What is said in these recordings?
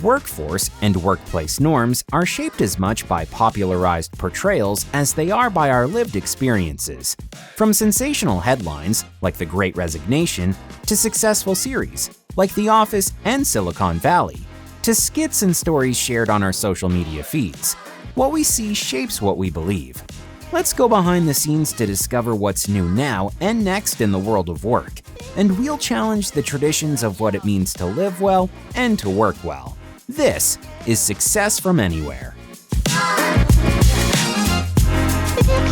Workforce and workplace norms are shaped as much by popularized portrayals as they are by our lived experiences. From sensational headlines, like The Great Resignation, to successful series, like The Office and Silicon Valley, to skits and stories shared on our social media feeds, what we see shapes what we believe. Let's go behind the scenes to discover what's new now and next in the world of work, and we'll challenge the traditions of what it means to live well and to work well. This is Success from Anywhere.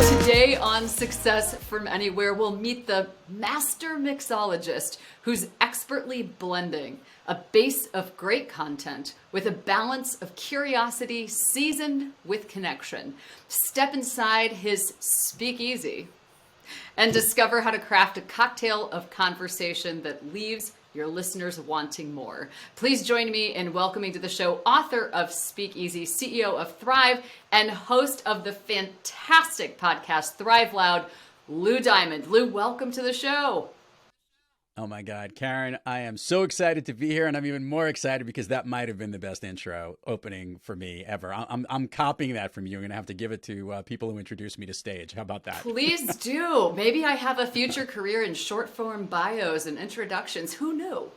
Today on Success from Anywhere, we'll meet the master mixologist who's expertly blending a base of great content with a balance of curiosity seasoned with connection. Step inside his Speakeasy and discover how to craft a cocktail of conversation that leaves your listeners wanting more. Please join me in welcoming to the show author of Speakeasy, CEO of Thrive, and host of the fantastic podcast Thrive Loud, Lou Diamond. Lou, welcome to the show. Oh my God, Karen, I am so excited to be here, and I'm even more excited because that might have been the best intro opening for me ever. I'm copying that from you. I'm going to have to give it to people who introduced me to stage. How about that? Please do. Maybe I have a future career in short form bios and introductions. Who knew?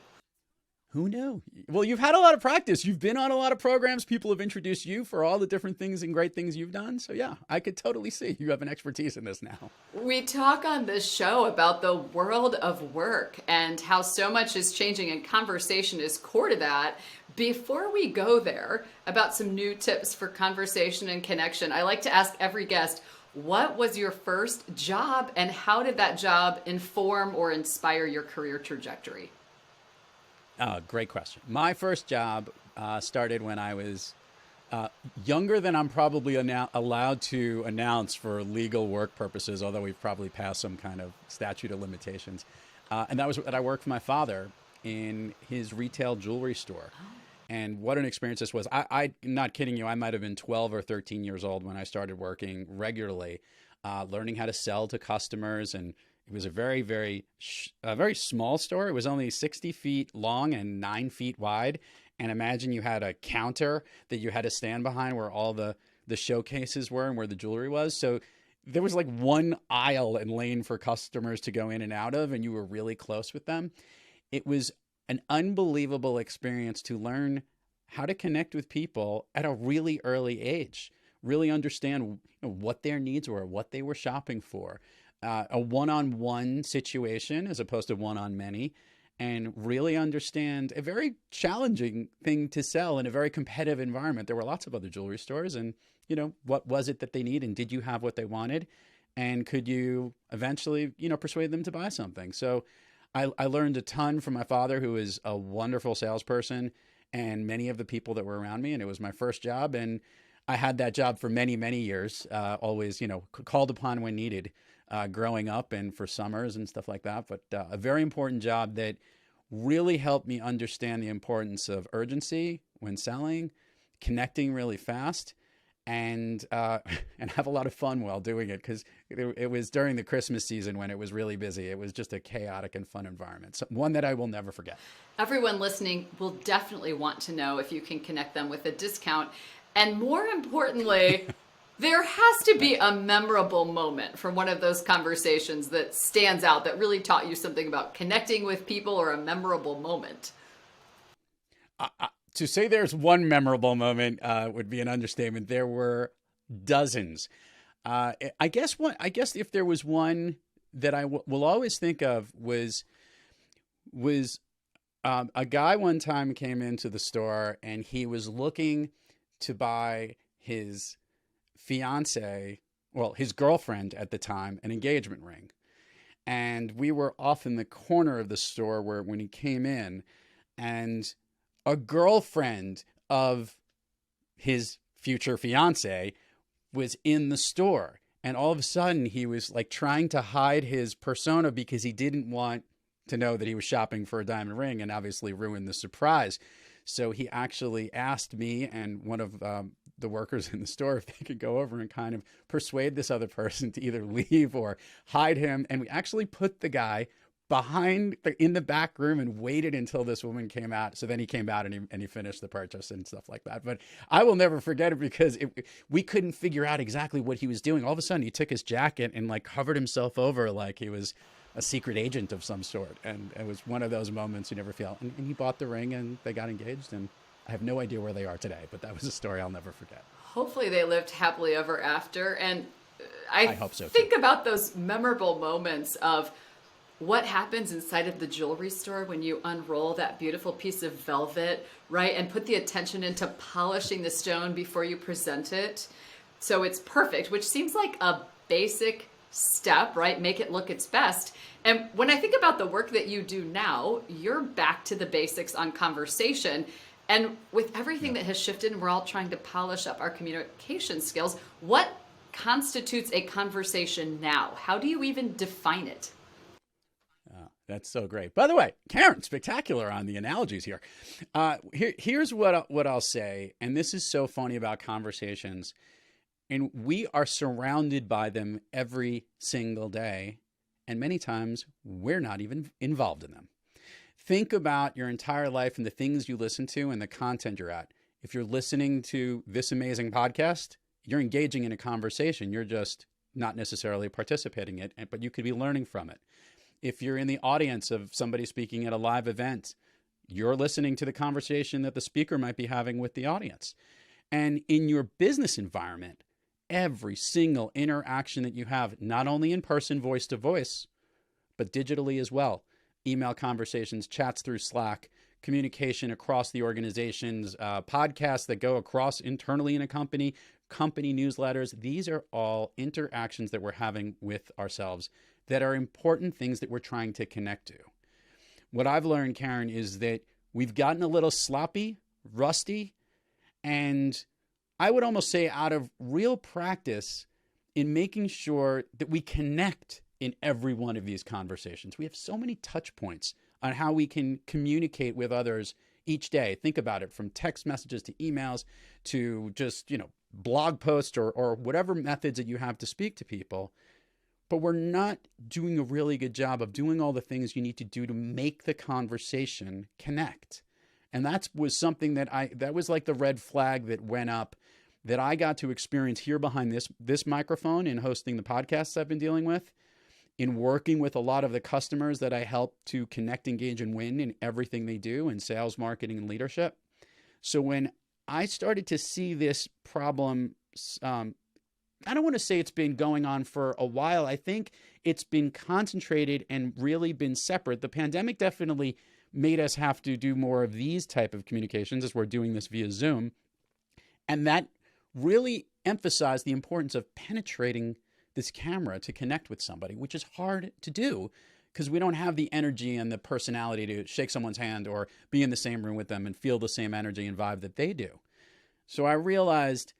Who knew? Well, you've had a lot of practice. You've been on a lot of programs. People have introduced you for all the different things and great things you've done. So yeah, I could totally see you have an expertise in this now. We talk on this show about the world of work and how so much is changing, and conversation is core to that. Before we go there, about some new tips for conversation and connection, I like to ask every guest, what was your first job and how did that job inform or inspire your career trajectory? Great question. My first job started when I was younger than I'm probably allowed to announce for legal work purposes, although we've probably passed some kind of statute of limitations. And that was that I worked for my father in his retail jewelry store. And what an experience this was. I'm not kidding you. I might have been 12 or 13 years old when I started working regularly, learning how to sell to customers. And it was a very, very small store. It was only 60 feet long and 9 feet wide. And imagine you had a counter that you had to stand behind where all the showcases were and where the jewelry was. So there was like one aisle and lane for customers to go in and out of, and you were really close with them. It was an unbelievable experience to learn how to connect with people at a really early age, really understand what their needs were, what they were shopping for. A one-on-one situation as opposed to one-on-many, and really understand a very challenging thing to sell in a very competitive environment. There were lots of other jewelry stores, and what was it that they need, and did you have what they wanted, and could you eventually persuade them to buy something? So I learned a ton from my father, who is a wonderful salesperson, and many of the people that were around me, and it was my first job, and I had that job for many, many years, always called upon when needed. Growing up and for summers and stuff like that. But a very important job that really helped me understand the importance of urgency when selling, connecting really fast, and have a lot of fun while doing it, because it was during the Christmas season when it was really busy. It was just a chaotic and fun environment. So one that I will never forget. Everyone listening will definitely want to know if you can connect them with a discount. And more importantly, there has to be a memorable moment from one of those conversations that stands out, that really taught you something about connecting with people, or a memorable moment. To say there's one memorable moment would be an understatement. There were dozens. I guess if there was one that I will always think of was a guy one time came into the store and he was looking to buy his his girlfriend at the time, an engagement ring. And we were off in the corner of the store when he came in, and a girlfriend of his future fiance was in the store. And all of a sudden he was like trying to hide his persona because he didn't want to know that he was shopping for a diamond ring, and obviously ruin the surprise. So he actually asked me and one of the workers in the store if they could go over and kind of persuade this other person to either leave or hide him. And we actually put the guy in the back room and waited until this woman came out. So then he came out and he finished the purchase and stuff like that. But I will never forget it because we couldn't figure out exactly what he was doing. All of a sudden he took his jacket and like covered himself over like he was a secret agent of some sort. And it was one of those moments you never feel. And he bought the ring and they got engaged, and I have no idea where they are today, but that was a story I'll never forget. Hopefully they lived happily ever after. And I hope so, think too. about those memorable moments of what happens inside of the jewelry store when you unroll that beautiful piece of velvet, right? And put the attention into polishing the stone before you present it. So it's perfect, which seems like a basic step, right? Make it look its best. And when I think about the work that you do now, you're back to the basics on conversation. And with everything that has shifted and we're all trying to polish up our communication skills, what constitutes a conversation now? How do you even define it? That's so great. By the way, Karen, spectacular on the analogies here. Here's what I'll say, and this is so funny about conversations, and we are surrounded by them every single day, and many times we're not even involved in them. Think about your entire life and the things you listen to and the content you're at. If you're listening to this amazing podcast, you're engaging in a conversation. You're just not necessarily participating in it, but you could be learning from it. If you're in the audience of somebody speaking at a live event, you're listening to the conversation that the speaker might be having with the audience. And in your business environment, every single interaction that you have, not only in person, voice to voice, but digitally as well. Email conversations, chats through Slack, communication across the organizations, podcasts that go across internally in a company newsletters. These are all interactions that we're having with ourselves that are important things that we're trying to connect to. What I've learned, Karen, is that we've gotten a little sloppy, rusty, and I would almost say out of real practice in making sure that we connect in every one of these conversations. We have so many touch points on how we can communicate with others each day. Think about it, from text messages to emails to just, blog posts or whatever methods that you have to speak to people. But we're not doing a really good job of doing all the things you need to do to make the conversation connect. And that was something that was like the red flag that went up that I got to experience here behind this microphone in hosting the podcasts I've been dealing with, in working with a lot of the customers that I help to connect, engage, and win in everything they do in sales, marketing, and leadership. So when I started to see this problem, I don't want to say it's been going on for a while. I think it's been concentrated and really been separate. The pandemic definitely made us have to do more of these type of communications as we're doing this via Zoom. And that really emphasized the importance of penetrating this camera to connect with somebody, which is hard to do because we don't have the energy and the personality to shake someone's hand or be in the same room with them and feel the same energy and vibe that they do. So I realized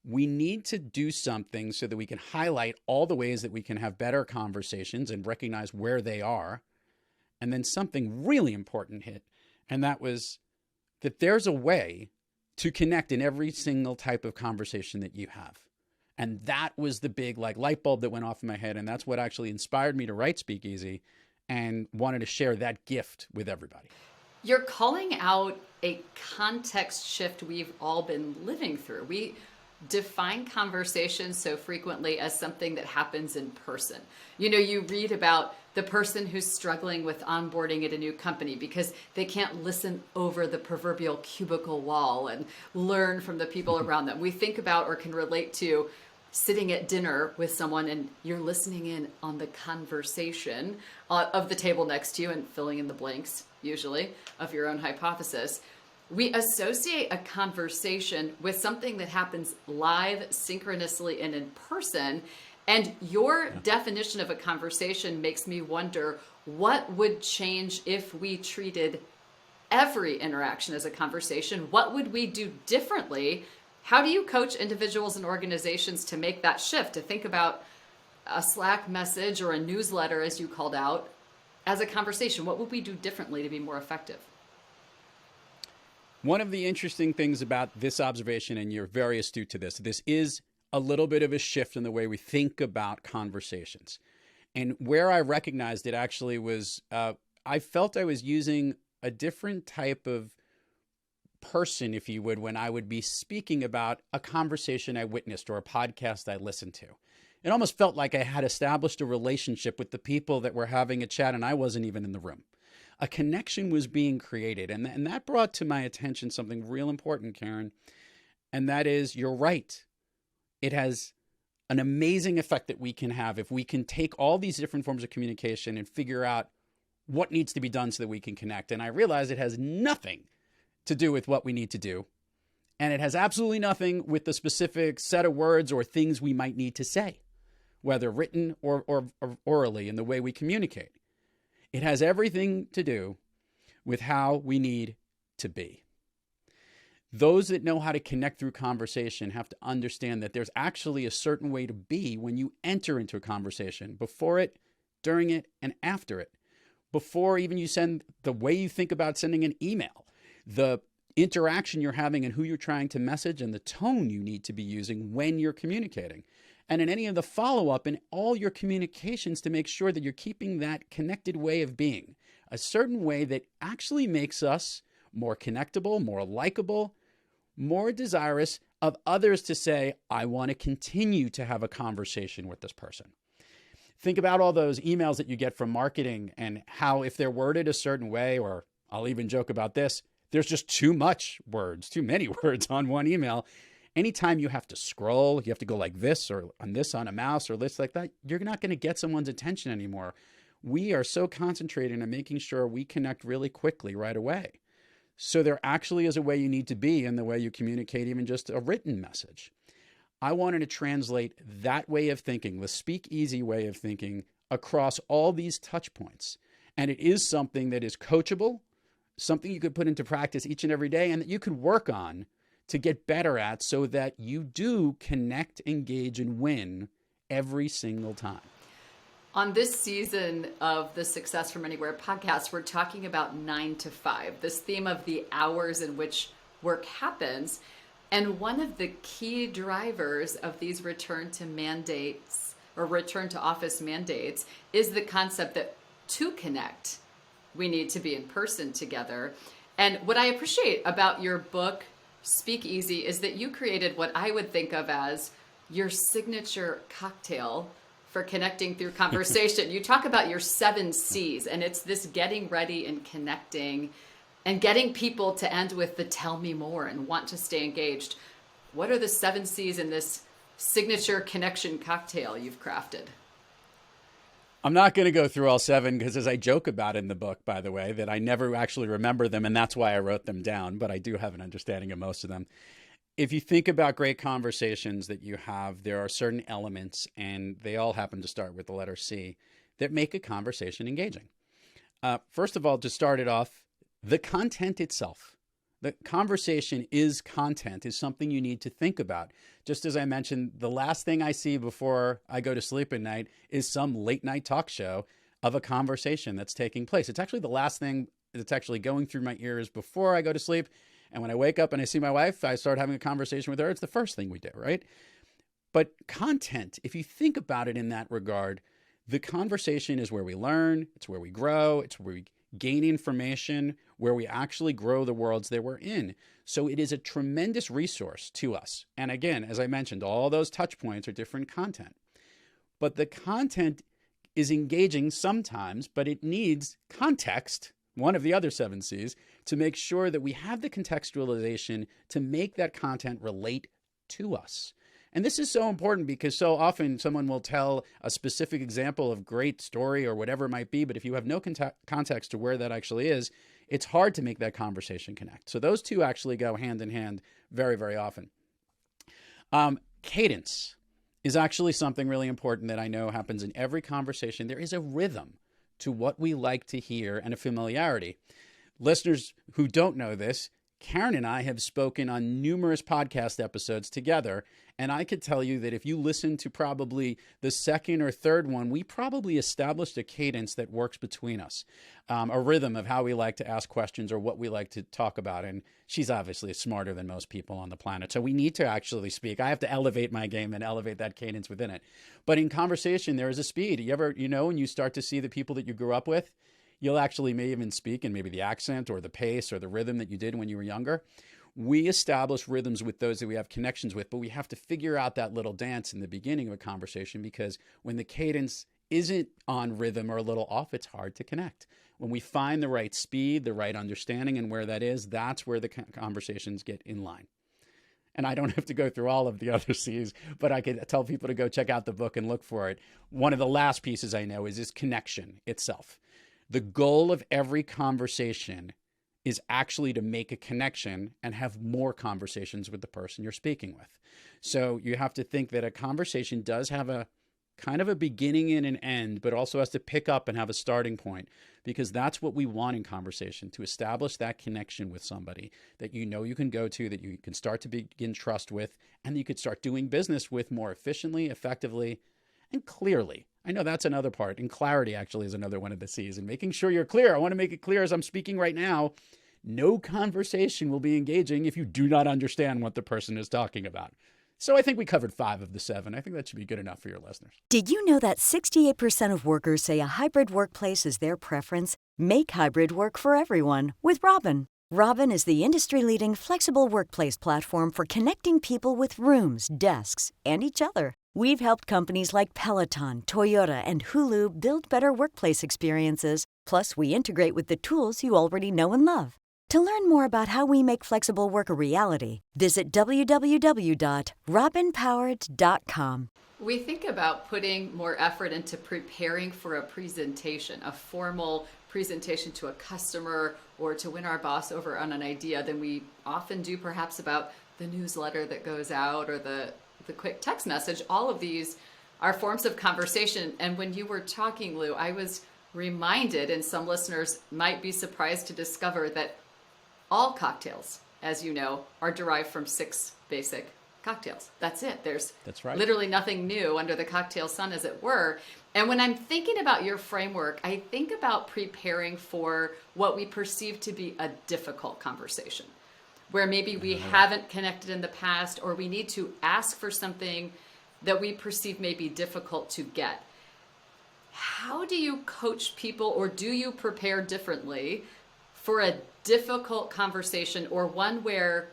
we need to do something so that we can highlight all the ways that we can have better conversations and recognize where they are. And then something really important hit, and that was that there's a way to connect in every single type of conversation that you have. And that was the big light bulb that went off in my head. And that's what actually inspired me to write Speakeasy and wanted to share that gift with everybody. You're calling out a context shift we've all been living through. We define conversation so frequently as something that happens in person. You read about the person who's struggling with onboarding at a new company because they can't listen over the proverbial cubicle wall and learn from the people around them. We think about or can relate to sitting at dinner with someone and you're listening in on the conversation of the table next to you and filling in the blanks, usually, of your own hypothesis. We associate a conversation with something that happens live, synchronously, and in person. And your definition of a conversation makes me wonder what would change if we treated every interaction as a conversation. What would we do differently? How do you coach individuals and organizations to make that shift, to think about a Slack message or a newsletter, as you called out, as a conversation? What would we do differently to be more effective? One of the interesting things about this observation, and you're very astute to this is a little bit of a shift in the way we think about conversations. And where I recognized it actually was I felt I was using a different type of person, if you would, when I would be speaking about a conversation I witnessed or a podcast I listened to. It almost felt like I had established a relationship with the people that were having a chat and I wasn't even in the room. A connection was being created. And that brought to my attention something real important, Karen. And that is, you're right. It has an amazing effect that we can have if we can take all these different forms of communication and figure out what needs to be done so that we can connect. And I realize it has nothing to do with what we need to do. And it has absolutely nothing with the specific set of words or things we might need to say, whether written or orally in the way we communicate. It has everything to do with how we need to be. Those that know how to connect through conversation have to understand that there's actually a certain way to be when you enter into a conversation, before it, during it, and after it. Before even you send, the way you think about sending an email, the interaction you're having and who you're trying to message, and the tone you need to be using when you're communicating. And in any of the follow-up in all your communications, to make sure that you're keeping that connected way of being, a certain way that actually makes us more connectable, more likable, more desirous of others to say, I want to continue to have a conversation with this person. Think about all those emails that you get from marketing and how if they're worded a certain way, or I'll even joke about this, there's just too many words on one email. Anytime you have to scroll, you have to go like this or on this on a mouse or this like that, you're not going to get someone's attention anymore. We are so concentrated on making sure we connect really quickly right away. So there actually is a way you need to be in the way you communicate, even just a written message. I wanted to translate that way of thinking, the Speakeasy way of thinking, across all these touch points. And it is something that is coachable, something you could put into practice each and every day, and that you could work on to get better at so that you do connect, engage, and win every single time. On this season of the Success from Anywhere podcast, we're talking about 9 to 5, this theme of the hours in which work happens. And one of the key drivers of these return to mandates or return to office mandates is the concept that to connect, we need to be in person together. And what I appreciate about your book, Speakeasy, is that you created what I would think of as your signature cocktail for connecting through conversation. You talk about your 7 C's, and it's this getting ready and connecting and getting people to end with the tell me more and want to stay engaged. What are the 7 C's in this signature connection cocktail you've crafted? I'm not going to go through all 7 because, as I joke about in the book, by the way, that I never actually remember them, and that's why I wrote them down, but I do have an understanding of most of them. If you think about great conversations that you have, there are certain elements, and they all happen to start with the letter C, that make a conversation engaging. First of all, to start it off, the content itself. The conversation is content, is something you need to think about. Just as I mentioned, the last thing I see before I go to sleep at night is some late night talk show of a conversation that's taking place. It's actually the last thing that's actually going through my ears before I go to sleep. And when I wake up and I see my wife, I start having a conversation with her. It's the first thing we do, right? But content, if you think about it in that regard, the conversation is where we learn, it's where we grow, it's where we gain information, where we actually grow the worlds that we're in. So it is a tremendous resource to us. And again, as I mentioned, all those touch points are different content. But the content is engaging sometimes, but it needs context, one of the other 7 C's, to make sure that we have the contextualization to make that content relate to us. And this is so important because so often someone will tell a specific example of great story or whatever it might be, but if you have no context to where that actually is, it's hard to make that conversation connect. So those two actually go hand in hand very, very often. Cadence is actually something really important that I know happens in every conversation. There is a rhythm to what we like to hear and a familiarity. Listeners who don't know this, Karen and I have spoken on numerous podcast episodes together, and I could tell you that if you listen to probably the second or third one, we probably established a cadence that works between us, a rhythm of how we like to ask questions or what we like to talk about. And she's obviously smarter than most people on the planet, so we need to actually speak. I have to elevate my game and elevate that cadence within it. But in conversation, there is a speed. When you start to see the people that you grew up with, you'll actually may even speak in maybe the accent or the pace or the rhythm that you did when you were younger. We establish rhythms with those that we have connections with, but we have to figure out that little dance in the beginning of a conversation, because when the cadence isn't on rhythm or a little off, it's hard to connect. When we find the right speed, the right understanding, and where that is, that's where the conversations get in line. And I don't have to go through all of the other C's, but I could tell people to go check out the book and look for it. One of the last pieces I know is connection itself. The goal of every conversation is actually to make a connection and have more conversations with the person you're speaking with. So you have to think that a conversation does have a kind of a beginning and an end, but also has to pick up and have a starting point, because that's what we want in conversation, to establish that connection with somebody that you know you can go to, that you can start to begin trust with, and you could start doing business with more efficiently, effectively, and clearly. I know that's another part. And clarity actually is another one of the C's. And making sure you're clear. I want to make it clear as I'm speaking right now, no conversation will be engaging if you do not understand what the person is talking about. So I think we covered 5 of the 7. I think that should be good enough for your listeners. Did you know that 68% of workers say a hybrid workplace is their preference? Make hybrid work for everyone with Robin. Robin is the industry-leading flexible workplace platform for connecting people with rooms, desks, and each other. We've helped companies like Peloton, Toyota, and Hulu build better workplace experiences. Plus, we integrate with the tools you already know and love. To learn more about how we make flexible work a reality, visit www.robinpowered.com. We think about putting more effort into preparing for a presentation, a formal presentation to a customer or to win our boss over on an idea than we often do perhaps about the newsletter that goes out or the quick text message. All of these are forms of conversation. And when you were talking, Lou, I was reminded, and some listeners might be surprised to discover, that all cocktails, as you know, are derived from 6 basic cocktails. That's it. That's right. Literally nothing new under the cocktail sun, as it were. And when I'm thinking about your framework, I think about preparing for what we perceive to be a difficult conversation, where maybe we haven't connected in the past, or we need to ask for something that we perceive may be difficult to get. How do you coach people, or do you prepare differently for a difficult conversation, or one where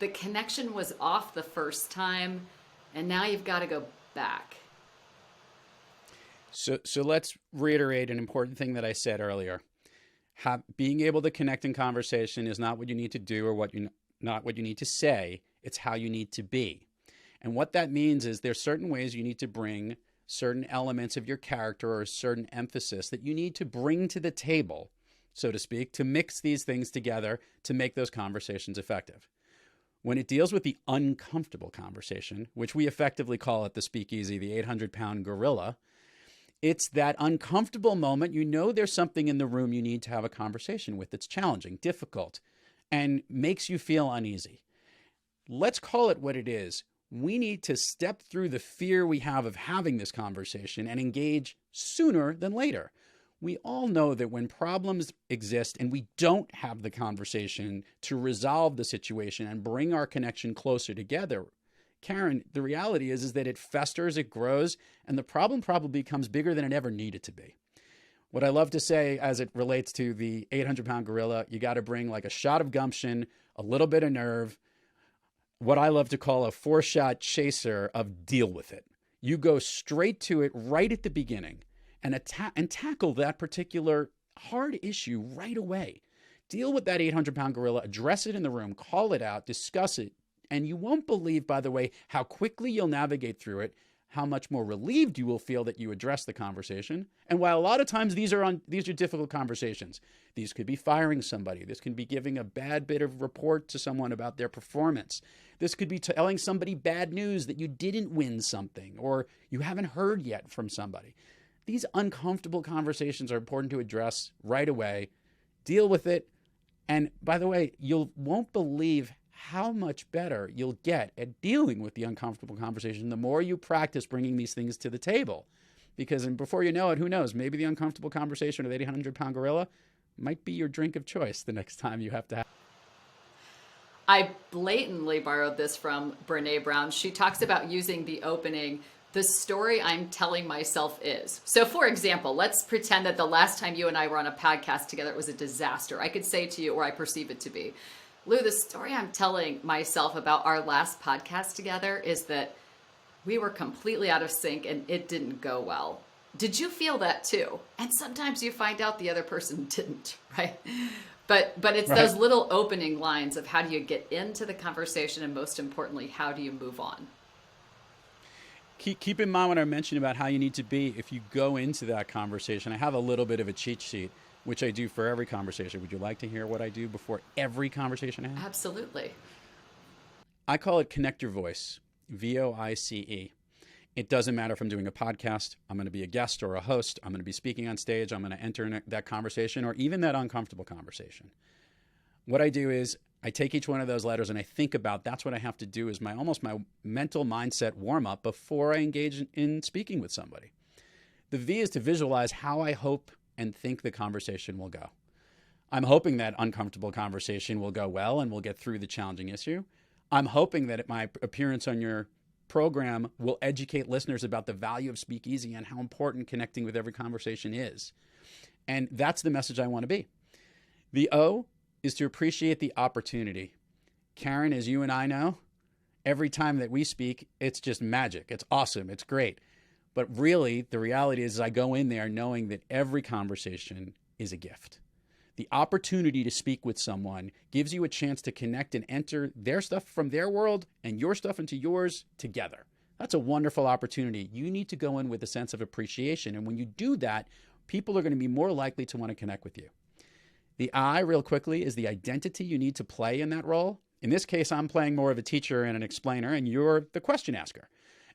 the connection was off the first time and now you've got to go back? So let's reiterate an important thing that I said earlier. Being able to connect in conversation is not what you need to do or not what you need to say. It's how you need to be. And what that means is there's certain ways you need to bring certain elements of your character or a certain emphasis that you need to bring to the table, so to speak, to mix these things together to make those conversations effective. When it deals with the uncomfortable conversation, which we effectively call it the Speakeasy, the 800-pound gorilla, it's that uncomfortable moment. You know there's something in the room you need to have a conversation with that's challenging, difficult, and makes you feel uneasy. Let's call it what it is. We need to step through the fear we have of having this conversation and engage sooner than later. We all know that when problems exist and we don't have the conversation to resolve the situation and bring our connection closer together, Karen, the reality is that it festers, it grows, and the problem probably becomes bigger than it ever needed to be. What I love to say as it relates to the 800-pound gorilla, you got to bring like a shot of gumption, a little bit of nerve, what I love to call a 4-shot chaser of deal with it. You go straight to it right at the beginning and tackle that particular hard issue right away. Deal with that 800-pound gorilla, address it in the room, call it out, discuss it. And you won't believe, by the way, how quickly you'll navigate through it, how much more relieved you will feel that you addressed the conversation. And while a lot of times these are difficult conversations, these could be firing somebody. This can be giving a bad bit of report to someone about their performance. This could be telling somebody bad news that you didn't win something or you haven't heard yet from somebody. These uncomfortable conversations are important to address right away. Deal with it. And by the way, you won't believe how much better you'll get at dealing with the uncomfortable conversation the more you practice bringing these things to the table. Because before you know it, who knows, maybe the uncomfortable conversation with the 800-pound gorilla might be your drink of choice the next time you have to have. I blatantly borrowed this from Brene Brown. She talks about using the opening, the story I'm telling myself is. So for example, let's pretend that the last time you and I were on a podcast together, it was a disaster. I could say to you, or I perceive it to be, Lou, the story I'm telling myself about our last podcast together is that we were completely out of sync and it didn't go well. Did you feel that too? And sometimes you find out the other person didn't, right? But it's right. Those little opening lines of how do you get into the conversation, and most importantly, how do you move on? Keep in mind what I mentioned about how you need to be if you go into that conversation. I have a little bit of a cheat sheet, which I do for every conversation. Would you like to hear what I do before every conversation I have? Absolutely. I call it Connect Your Voice, VOICE. It doesn't matter if I'm doing a podcast, I'm going to be a guest or a host, I'm going to be speaking on stage, I'm going to enter that conversation or even that uncomfortable conversation. What I do is I take each one of those letters and I think about that's what I have to do is my mental mindset warm up before I engage in speaking with somebody. The V is to visualize how I hope and think the conversation will go. I'm hoping that uncomfortable conversation will go well and we'll get through the challenging issue. I'm hoping that my appearance on your program will educate listeners about the value of Speakeasy and how important connecting with every conversation is. And that's the message I want to be. The O is to appreciate the opportunity. Karen, as you and I know, every time that we speak, it's just magic. It's awesome. It's great. But really, the reality is I go in there knowing that every conversation is a gift. The opportunity to speak with someone gives you a chance to connect and enter their stuff from their world and your stuff into yours together. That's a wonderful opportunity. You need to go in with a sense of appreciation. And when you do that, people are going to be more likely to want to connect with you. The I, real quickly, is the identity you need to play in that role. In this case, I'm playing more of a teacher and an explainer, and you're the question asker.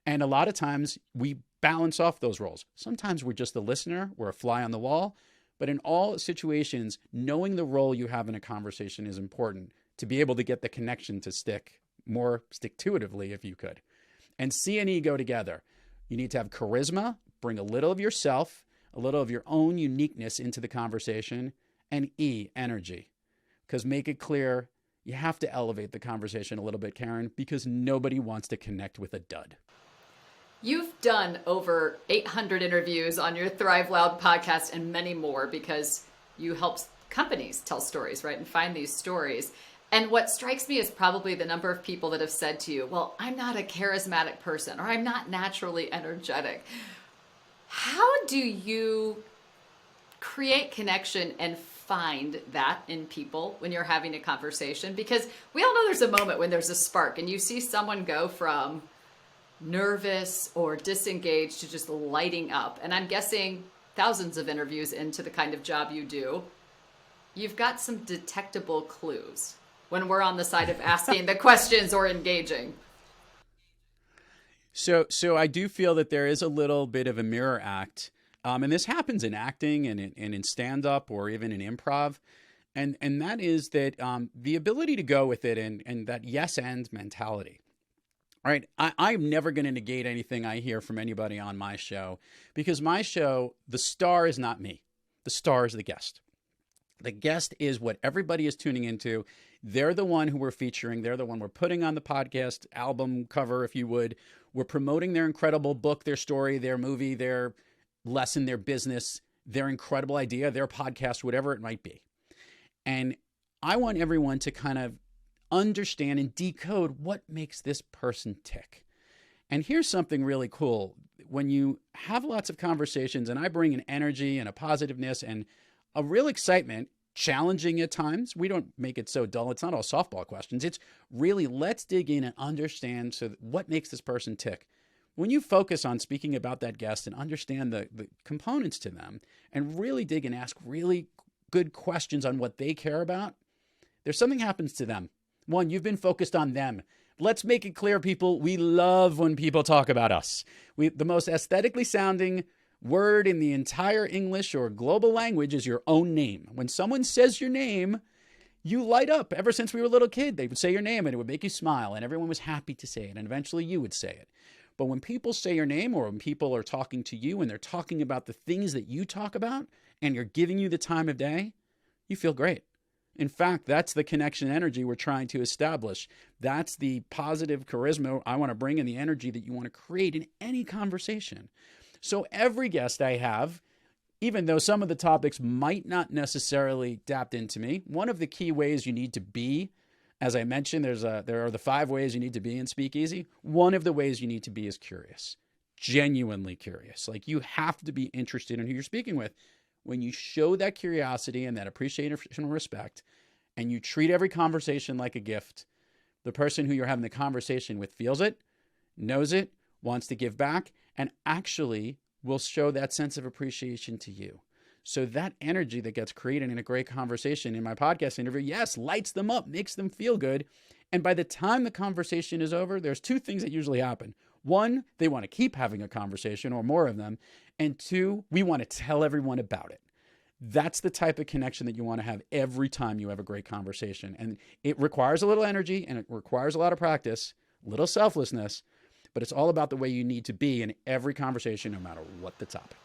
And a lot of times we balance off those roles. Sometimes we're just the listener, we're a fly on the wall. But in all situations, knowing the role you have in a conversation is important to be able to get the connection to stick more stick-to-itively if you could. And C and E go together. You need to have charisma, bring a little of yourself, a little of your own uniqueness into the conversation, and E, energy. Because make it clear, you have to elevate the conversation a little bit, Karen, because nobody wants to connect with a dud. You've done over 800 interviews on your Thrive Loud podcast and many more because you help companies tell stories, right? And find these stories. And what strikes me is probably the number of people that have said to you, well, I'm not a charismatic person, or I'm not naturally energetic. How do you create connection and find that in people when you're having a conversation? Because we all know there's a moment when there's a spark and you see someone go from nervous or disengaged to just lighting up. And I'm guessing thousands of interviews into the kind of job you do, you've got some detectable clues when we're on the side of asking the questions or engaging. So I do feel that there is a little bit of a mirror act. And this happens in acting and in stand-up or even in improv. And that is that the ability to go with it and that yes and mentality. All right, I'm never going to negate anything I hear from anybody on my show because my show, the star is not me. The star is the guest. The guest is what everybody is tuning into. They're the one who we're featuring. They're the one we're putting on the podcast album cover, if you would. We're promoting their incredible book, their story, their movie, their lesson, their business, their incredible idea, their podcast, whatever it might be. And I want everyone to kind of understand and decode what makes this person tick. And here's something really cool. When you have lots of conversations and I bring an energy and a positiveness and a real excitement, challenging at times, we don't make it so dull. It's not all softball questions. It's really let's dig in and understand what makes this person tick. When you focus on speaking about that guest and understand the components to them and really dig and ask really good questions on what they care about, there's something happens to them. One, you've been focused on them. Let's make it clear, people, we love when people talk about us. The most aesthetically sounding word in the entire English or global language is your own name. When someone says your name, You light up. Ever since we were a little kid, they would say your name and it would make you smile, and everyone was happy to say it, and eventually you would say it. But when people say your name, or when people are talking to you and they're talking about the things that you talk about and you're giving you the time of day, you feel great. In fact, that's the connection energy we're trying to establish. That's the positive charisma I want to bring in, the energy that you want to create in any conversation. So every guest I have, even though some of the topics might not necessarily adapt into me, one of the key ways you need to be, as I mentioned, there are the 5 ways you need to be in Speakeasy. One of the ways you need to be is curious, genuinely curious. Like, you have to be interested in who you're speaking with. When you show that curiosity and that appreciation and respect, and you treat every conversation like a gift, the person who you're having the conversation with feels it, knows it, wants to give back, and actually will show that sense of appreciation to you. So that energy that gets created in a great conversation in my podcast interview, yes, lights them up, makes them feel good. And by the time the conversation is over, there's 2 things that usually happen. 1, they want to keep having a conversation or more of them. And 2, we want to tell everyone about it. That's the type of connection that you want to have every time you have a great conversation. And it requires a little energy and it requires a lot of practice, a little selflessness, but it's all about the way you need to be in every conversation, no matter what the topic.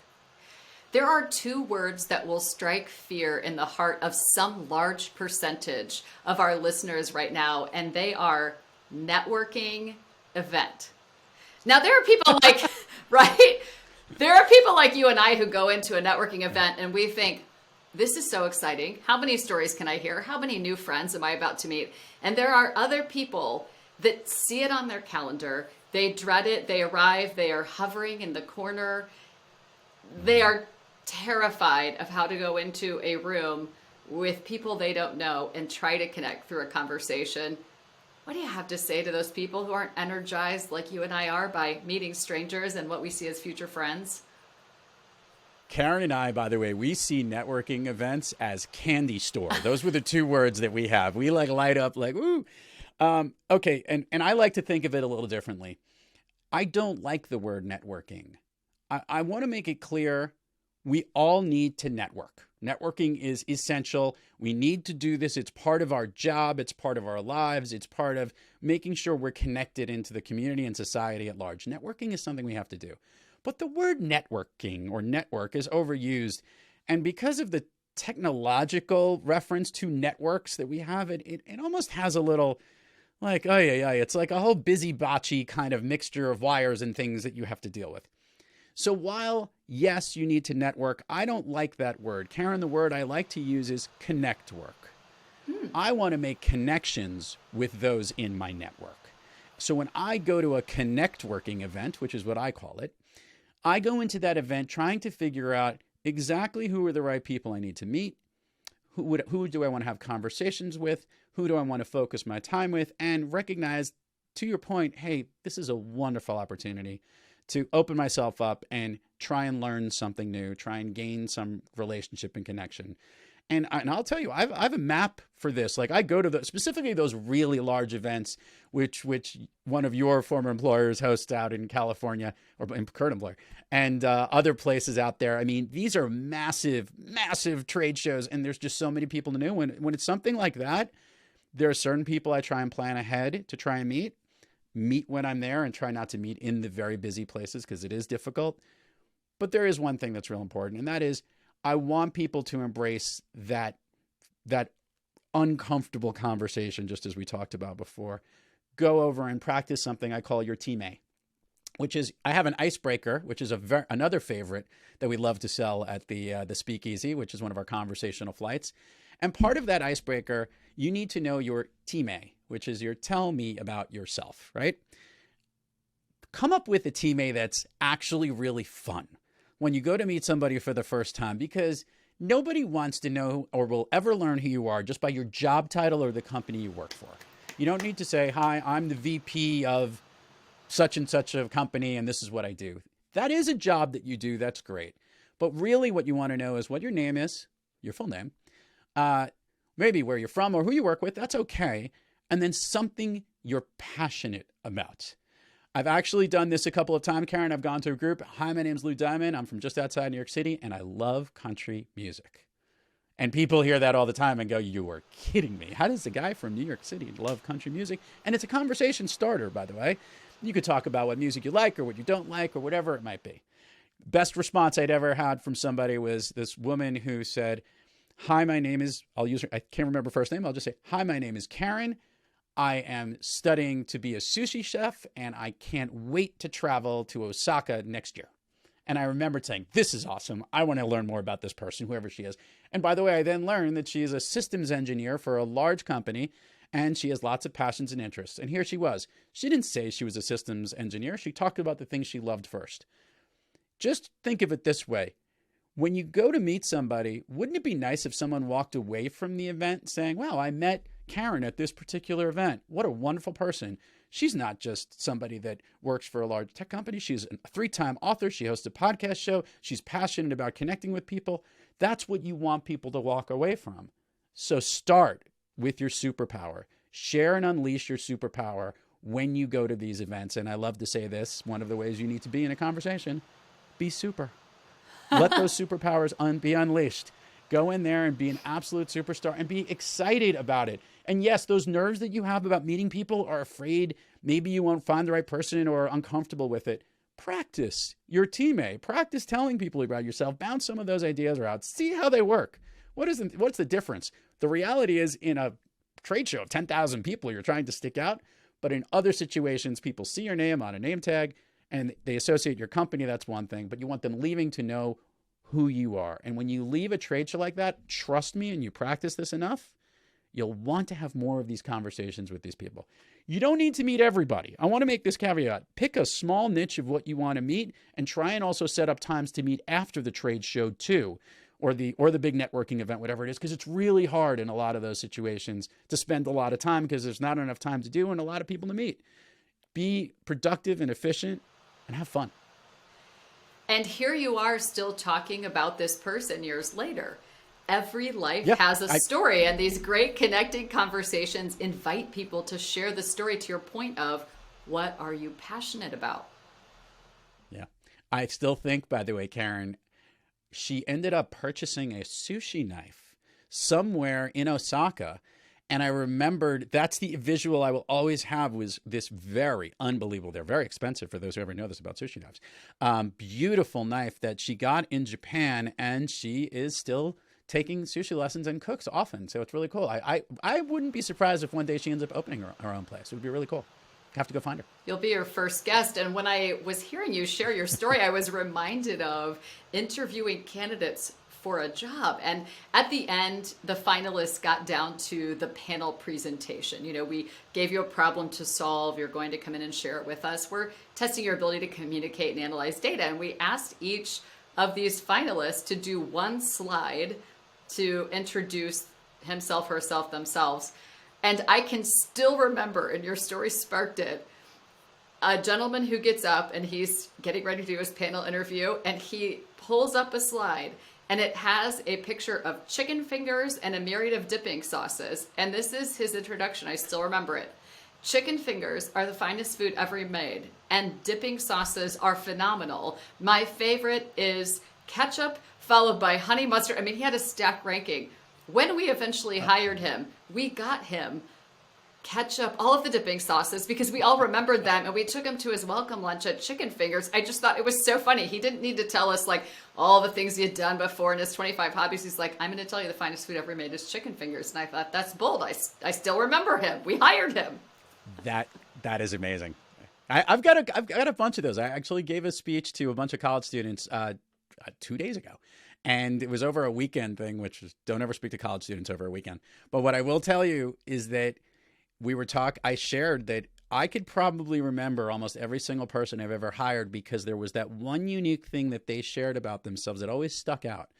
There are 2 words that will strike fear in the heart of some large percentage of our listeners right now, and they are networking event. Now, there are people like, right? There are people like you and I who go into a networking event and we think, this is so exciting. How many stories can I hear? How many new friends am I about to meet? And there are other people that see it on their calendar. They dread it. They arrive. They are hovering in the corner. They are terrified of how to go into a room with people they don't know and try to connect through a conversation. What do you have to say to those people who aren't energized like you and I are by meeting strangers and what we see as future friends? Karen and I, by the way, we see networking events as candy store. Those were the 2 words that we have. We light up like, woo. Okay, and I like to think of it a little differently. I don't like the word networking. I want to make it clear we all need to network. Networking is essential. We need to do this. It's part of our job. It's part of our lives. It's part of making sure we're connected into the community and society at large. Networking is something we have to do. But the word networking or network is overused. And because of the technological reference to networks that we have, it almost has a little like, oh yeah, it's like a whole busy-botchy kind of mixture of wires and things that you have to deal with. So while, yes, you need to network, I don't like that word. Karen, the word I like to use is connect work. I want to make connections with those in my network. So when I go to a connect working event, which is what I call it, I go into that event trying to figure out exactly who are the right people I need to meet, who do I want to have conversations with, who do I want to focus my time with, and recognize, to your point, hey, this is a wonderful opportunity to open myself up and try and learn something new, try and gain some relationship and connection. And I'll tell you, I have a map for this. Like, I go to specifically those really large events, which one of your former employers hosts out in California, or current employer, and other places out there. I mean, these are massive, massive trade shows, and there's just so many people to know. When it's something like that, there are certain people I try and plan ahead to try and meet when I'm there, and try not to meet in the very busy places because it is difficult. But there is one thing that's real important, and that is I want people to embrace that uncomfortable conversation, just as we talked about before. Go over and practice something I call your team A, which is, I have an icebreaker, which is another favorite that we love to sell at the Speakeasy, which is one of our conversational flights. And part of that icebreaker, you need to know your team A, which is your tell me about yourself, right? Come up with a team A that's actually really fun when you go to meet somebody for the first time, because nobody wants to know or will ever learn who you are just by your job title or the company you work for. You don't need to say, hi, I'm the VP of such and such a company, and this is what I do. That is a job that you do. That's great. But really what you want to know is what your name is, your full name, maybe where you're from or who you work with. That's okay. And then something you're passionate about. I've actually done this a couple of times, Karen. I've gone to a group. Hi, my name's Lou Diamond. I'm from just outside New York City, and I love country music. And people hear that all the time and go, you are kidding me. How does a guy from New York City love country music? And it's a conversation starter, by the way. You could talk about what music you like or what you don't like or whatever it might be. Best response I'd ever had from somebody was this woman who said, hi, my name is, I can't remember her first name. I'll just say, hi, my name is Karen. I am studying to be a sushi chef, and I can't wait to travel to Osaka next year. And I remembered saying, this is awesome. I want to learn more about this person, whoever she is. And by the way, I then learned that she is a systems engineer for a large company, and she has lots of passions and interests. And here she was. She didn't say she was a systems engineer. She talked about the things she loved first. Just think of it this way. When you go to meet somebody, wouldn't it be nice if someone walked away from the event saying, wow, I met Karen at this particular event. What a wonderful person. She's not just somebody that works for a large tech company. She's a 3-time author. She hosts a podcast show. She's passionate about connecting with people. That's what you want people to walk away from. So start with your superpower. Share and unleash your superpower when you go to these events. And I love to say this, one of the ways you need to be in a conversation, be super. Let those superpowers be unleashed. Go in there and be an absolute superstar and be excited about it. And yes, those nerves that you have about meeting people are afraid maybe you won't find the right person or are uncomfortable with it. Practice your teammate. Practice telling people about yourself. Bounce some of those ideas around. See how they work. What's the difference? The reality is, in a trade show of 10,000 people, you're trying to stick out. But in other situations, people see your name on a name tag and they associate your company. That's one thing. But you want them leaving to know who you are. And when you leave a trade show like that, trust me, and you practice this enough, you'll want to have more of these conversations with these people. You don't need to meet everybody. I want to make this caveat. Pick a small niche of what you want to meet and try and also set up times to meet after the trade show too, or the big networking event, whatever it is, because it's really hard in a lot of those situations to spend a lot of time because there's not enough time to do and a lot of people to meet. Be productive and efficient and have fun. And here you are still talking about this person years later. Every life has a story, and these great connecting conversations invite people to share the story, to your point of, what are you passionate about? Yeah. I still think, by the way, Karen, she ended up purchasing a sushi knife somewhere in Osaka. And I remembered, that's the visual I will always have, was this very unbelievable, they're very expensive for those who ever know this about sushi knives, beautiful knife that she got in Japan, and she is still taking sushi lessons and cooks often. So it's really cool. I wouldn't be surprised if one day she ends up opening her own place. It would be really cool. Have to go find her. You'll be your first guest. And when I was hearing you share your story, I was reminded of interviewing candidates for a job. And at the end, the finalists got down to the panel presentation. You know, we gave you a problem to solve. You're going to come in and share it with us. We're testing your ability to communicate and analyze data. And we asked each of these finalists to do one slide to introduce himself, herself, themselves. And I can still remember, and your story sparked it, a gentleman who gets up and he's getting ready to do his panel interview, and he pulls up a slide, and it has a picture of chicken fingers and a myriad of dipping sauces. And this is his introduction. I still remember it. Chicken fingers are the finest food ever made, and dipping sauces are phenomenal. My favorite is ketchup, followed by honey mustard. I mean, he had a stack ranking. When we eventually hired him, we got him ketchup, all of the dipping sauces, because we all remembered them, and we took him to his welcome lunch at Chicken Fingers. I just thought it was so funny. He didn't need to tell us like all the things he had done before in his 25 hobbies. He's like, I'm going to tell you the finest food ever made is Chicken Fingers. And I thought, that's bold. I still remember him. We hired him. That is amazing. I've got a bunch of those. I actually gave a speech to a bunch of college students 2 days ago. And it was over a weekend thing, which is, don't ever speak to college students over a weekend. But what I will tell you is that I shared that I could probably remember almost every single person I've ever hired because there was that one unique thing that they shared about themselves that always stuck out.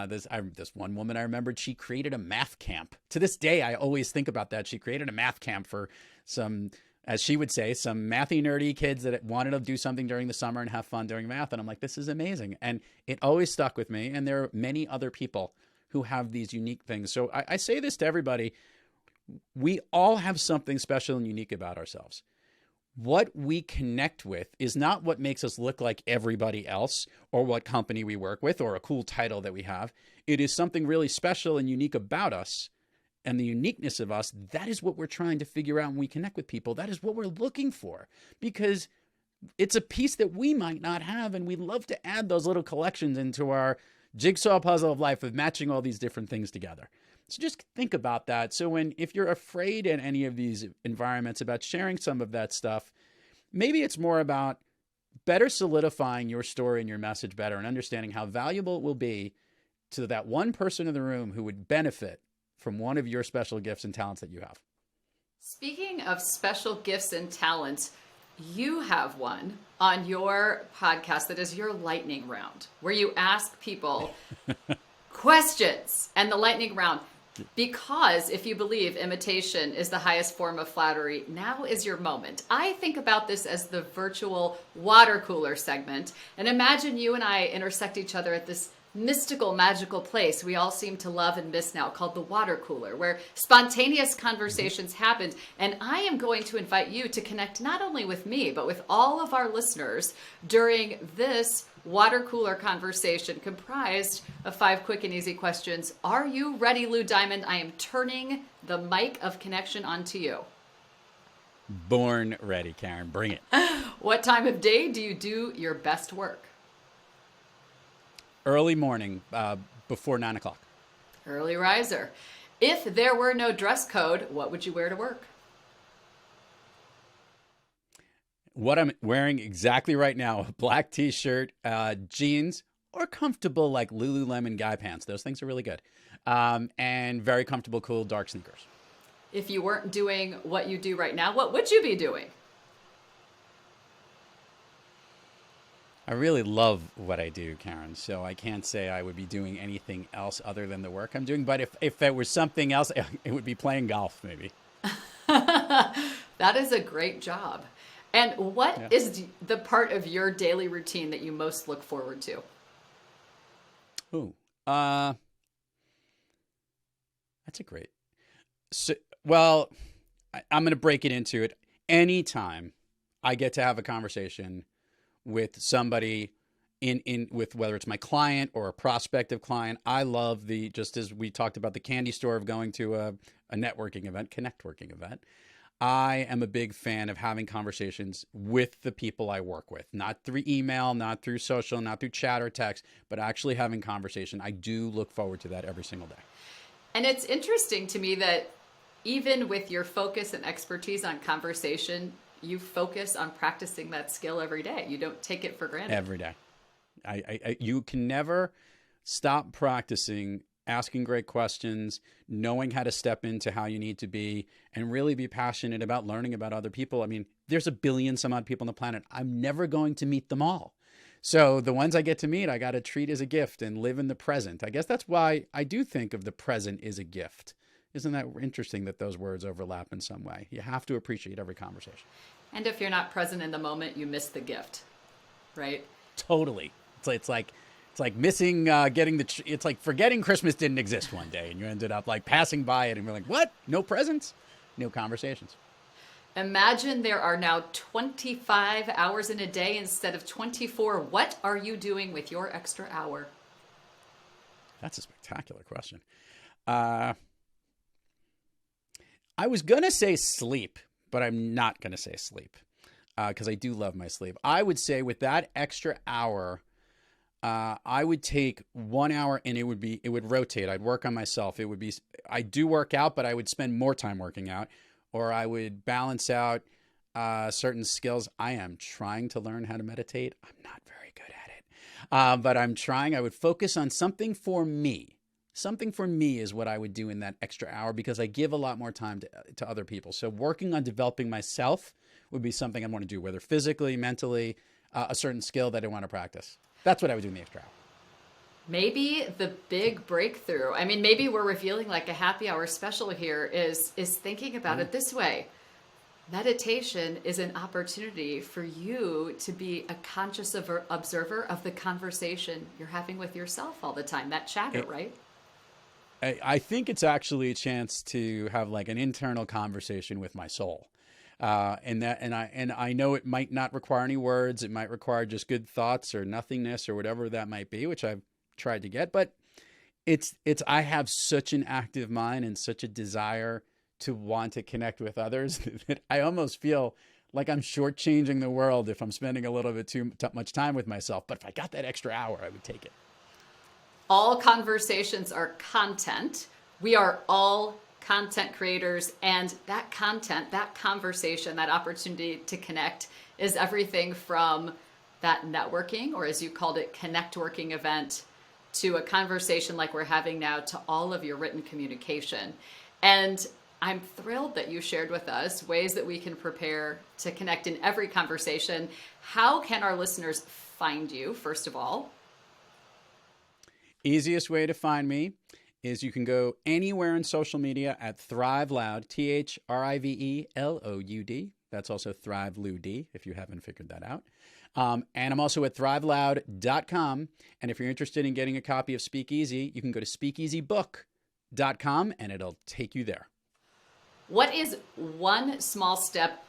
This one woman, I remembered, she created a math camp. To this day, I always think about that. She created a math camp for some, as she would say, some mathy, nerdy kids that wanted to do something during the summer and have fun doing math. And I'm like, this is amazing. And it always stuck with me. And there are many other people who have these unique things. So I say this to everybody. We all have something special and unique about ourselves. what we connect with is not what makes us look like everybody else or what company we work with or a cool title that we have. It is something really special and unique about us, and the uniqueness of us. That is what we're trying to figure out when we connect with people. That is what we're looking for, because it's a piece that we might not have, and we love to add those little collections into our jigsaw puzzle of life of matching all these different things together. So just think about that. So if you're afraid in any of these environments about sharing some of that stuff, maybe it's more about better solidifying your story and your message better and understanding how valuable it will be to that one person in the room who would benefit from one of your special gifts and talents that you have. Speaking of special gifts and talents, you have one on your podcast that is your lightning round, where you ask people questions. And the lightning round, because if you believe imitation is the highest form of flattery, now is your moment. I think about this as the virtual water cooler segment. And imagine you and I intersect each other at this mystical, magical place we all seem to love and miss now, called the water cooler, where spontaneous conversations happen. And I am going to invite you to connect not only with me, but with all of our listeners during this water cooler conversation comprised of 5 quick and easy questions. Are you ready, Lou Diamond? I am turning the mic of connection onto you. Born ready, Karen. Bring it. What time of day do you do your best work? Early morning, before 9 o'clock. Early riser. If there were no dress code, what would you wear to work? What I'm wearing exactly right now, a black t-shirt, jeans, or comfortable like Lululemon guy pants. Those things are really good. And very comfortable, cool, dark sneakers. If you weren't doing what you do right now, what would you be doing? I really love what I do, Karen, so I can't say I would be doing anything else other than the work I'm doing. But if there was something else, it would be playing golf, maybe. That is a great job. And what is the part of your daily routine that you most look forward to? That's a great. So, well, I'm going to break it into it. Anytime I get to have a conversation with somebody with whether it's my client or a prospective client, I love just as we talked about the candy store of going to a networking event, connect-working event. I am a big fan of having conversations with the people I work with, not through email, not through social, not through chat or text, but actually having conversation. I do look forward to that every single day. And it's interesting to me that even with your focus and expertise on conversation, you focus on practicing that skill every day. You don't take it for granted. Every day. You can never stop practicing, asking great questions, knowing how to step into how you need to be, and really be passionate about learning about other people. I mean, there's a billion some odd people on the planet. I'm never going to meet them all. So the ones I get to meet, I got to treat as a gift and live in the present. I guess that's why I do think of the present as a gift. Isn't that interesting that those words overlap in some way? You have to appreciate every conversation. And if you're not present in the moment, you miss the gift, right? Totally. It's like missing it's like forgetting Christmas didn't exist one day, and you ended up like passing by it and you're like, what? No presents? No conversations. Imagine there are now 25 hours in a day instead of 24. What are you doing with your extra hour? That's a spectacular question. I was going to say sleep, but I'm not going to say sleep because I do love my sleep. I would say with that extra hour, I would take 1 hour and it would rotate. I'd work on myself. I do work out, but I would spend more time working out, or I would balance out certain skills. I am trying to learn how to meditate. I'm not very good at it, but I'm trying. I would focus on something for me. Something for me is what I would do in that extra hour because I give a lot more time to other people. So working on developing myself would be something I want to do, whether physically, mentally, a certain skill that I want to practice. That's what I would do in the extra hour. Maybe the big breakthrough, I mean, maybe we're revealing like a happy hour special here is thinking about it this way. Meditation is an opportunity for you to be a conscious observer of the conversation you're having with yourself all the time, that chatter, right? I think it's actually a chance to have like an internal conversation with my soul. And I know it might not require any words. It might require just good thoughts or nothingness or whatever that might be, which I've tried to get. But I have such an active mind and such a desire to want to connect with others that I almost feel like I'm shortchanging the world if I'm spending a little bit too much time with myself. But if I got that extra hour, I would take it. All conversations are content. We are all content creators, and that content, that conversation, that opportunity to connect is everything from that networking, or as you called it, connect working event, to a conversation like we're having now, to all of your written communication. And I'm thrilled that you shared with us ways that we can prepare to connect in every conversation. How can our listeners find you, first of all? Easiest way to find me is you can go anywhere in social media at Thrive Loud, THRIVELOUD. That's also Thrive Loud, if you haven't figured that out. And I'm also at thriveloud.com. And if you're interested in getting a copy of Speakeasy, you can go to speakeasybook.com and it'll take you there. What is one small step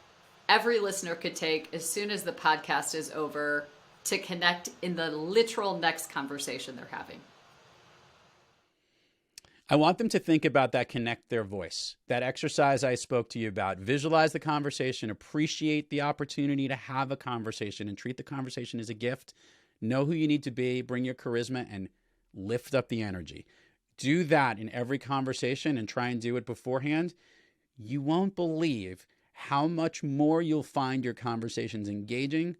every listener could take as soon as the podcast is over to connect in the literal next conversation they're having? I want them to think about that connect their voice, that exercise I spoke to you about. Visualize the conversation, appreciate the opportunity to have a conversation and treat the conversation as a gift. Know who you need to be, bring your charisma, and lift up the energy. Do that in every conversation and try and do it beforehand. You won't believe how much more you'll find your conversations engaging,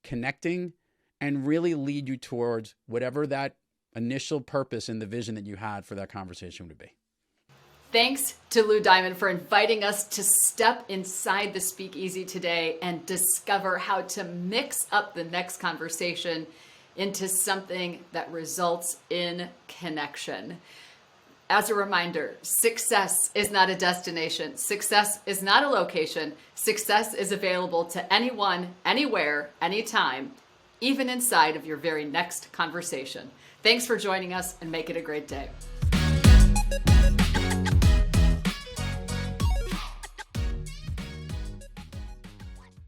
connecting, and really lead you towards whatever that initial purpose and the vision that you had for that conversation would be. Thanks to Lou Diamond for inviting us to step inside the Speakeasy today and discover how to mix up the next conversation into something that results in connection. As a reminder, success is not a destination. Success is not a location. Success is available to anyone, anywhere, anytime, even inside of your very next conversation. Thanks for joining us, and make it a great day.